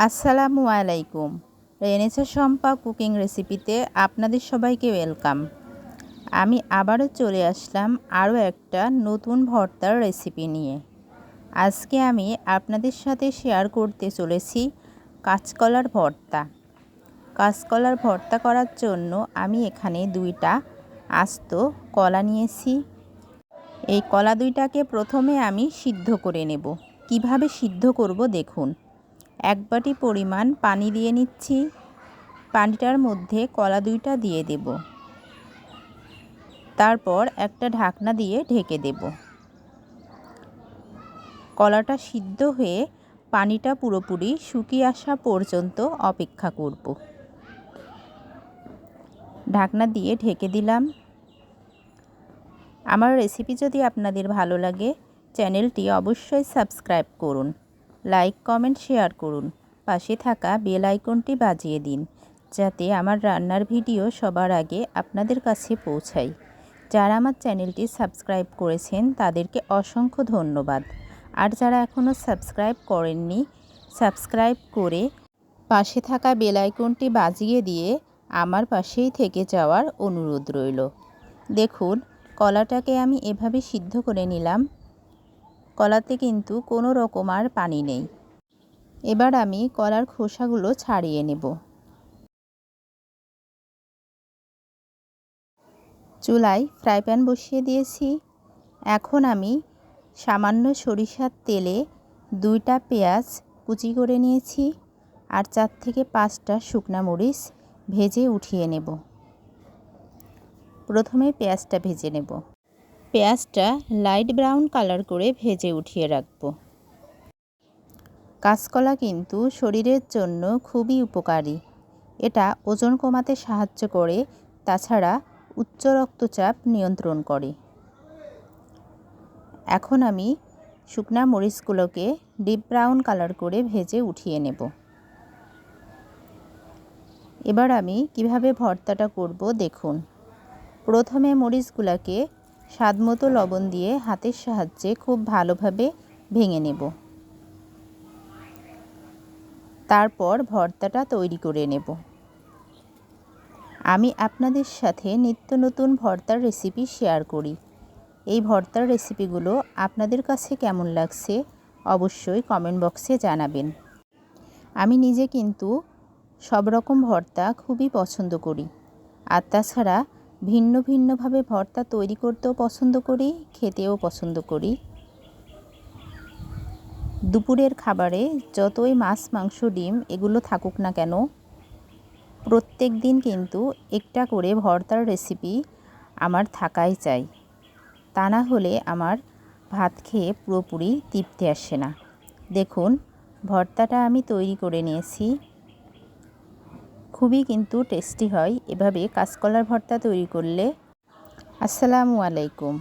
আসসালামু আলাইকুম। Renaissance Shampa cooking রেসিপিতে আপনাদের সবাইকে ওয়েলকাম। আমি আবারও চলে আসলাম আরও একটা নতুন ভর্তার রেসিপি নিয়ে। আজকে আমি আপনাদের সাথে শেয়ার করতে চলেছি কাঁচকলার ভর্তা। কাঁচকলার ভর্তা করার জন্য আমি এখানে 2টা আস্ত কলা নিয়েছি। এই কলা 2টাকে প্রথমে আমি সিদ্ধ করে নেব। কিভাবে সিদ্ধ করব দেখুন। 1 বাটি পরিমাণ পানি দিয়ে নিচ্ছি। পানিটার মধ্যে কলা 2টা দিয়ে দেব। তারপর একটা ঢাকনা দিয়ে ঢেকে দেব। কলাটা সিদ্ধ হয়ে পানিটা পুরোপুরি শুকিয়ে আসা পর্যন্ত অপেক্ষা করব। ঢাকনা দিয়ে ঢেকে দিলাম। আমার রেসিপি যদি আপনাদের ভালো লাগে চ্যানেলটি অবশ্যই সাবস্ক্রাইব করুন, লাইক কমেন্ট শেয়ার করুন, পাশে থাকা বেল আইকনটি বাজিয়ে দিন যাতে আমার রান্নার ভিডিও সবার আগে আপনাদের কাছে পৌঁছায়। যারা আমার চ্যানেলটি সাবস্ক্রাইব করেছেন তাদেরকে অসংখ্য ধন্যবাদ। আর যারা এখনও সাবস্ক্রাইব করেননি সাবস্ক্রাইব করে পাশে থাকা বেল আইকনটি বাজিয়ে দিয়ে আমার পাশেই থেকে যাওয়ার অনুরোধ রইল। দেখুন কলাটাকে আমি এভাবে সিদ্ধ করে নিলাম। কলাতে কিন্তু কোনো রকম আর পানি নেই। এবার আমি কলার খোসাগুলো ছাড়িয়ে নেব। চুলায় ফ্রাই প্যান বসিয়ে দিয়েছি। এখন আমি সামান্য সরিষার তেলে 2টা পেঁয়াজ কুচি করে নিয়েছি আর 4 থেকে 5টা শুকনা মরিচ ভেজে উঠিয়ে নেব। প্রথমে পেঁয়াজটা ভেজে নেব। পেঁয়াজটা লাইট ব্রাউন কালার করে ভেজে উঠিয়ে রাখব। কাঁচকলা কিন্তু শরীরের জন্য খুবই উপকারী। এটা ওজন কমাতে সাহায্য করে, তাছাড়া উচ্চ রক্তচাপ নিয়ন্ত্রণ করে। এখন আমি শুকনা মরিচগুলোকে ডিপ ব্রাউন কালার করে ভেজে উঠিয়ে নেব। এবার আমি কিভাবে ভর্তাটা করব দেখুন। প্রথমে মরিচগুলোকে স্বাদমতো লবণ দিয়ে হাতের সাহায্যে খুব ভালোভাবে ভেঙে নেব। তারপর ভর্তাটা তৈরি করে নেব। আমি আপনাদের সাথে নিত্য নতুন ভর্তার রেসিপি শেয়ার করি। এই ভর্তার রেসিপিগুলো আপনাদের কাছে কেমন লাগছে অবশ্যই কমেন্ট বক্সে জানাবেন। আমি নিজে কিন্তু সব রকম ভর্তা খুবই পছন্দ করি। আর তাছাড়া ভিন্ন ভিন্নভাবে ভর্তা তৈরি করতেও পছন্দ করি, খেতেও পছন্দ করি। দুপুরের খাবারে যতই মাছ মাংস ডিম এগুলো থাকুক না কেন, প্রত্যেক দিন কিন্তু একটা করে ভর্তার রেসিপি আমার থাকাই চাই। তা না হলে আমার ভাত খেয়ে পুরোপুরি তৃপ্তি আসে না। দেখুন ভর্তাটা আমি তৈরি করে নিয়েছি। খুবই কিন্তু টেস্টি হয় এভাবে কাঁচকলার ভর্তা তৈরি করলে। আসসালামু আলাইকুম।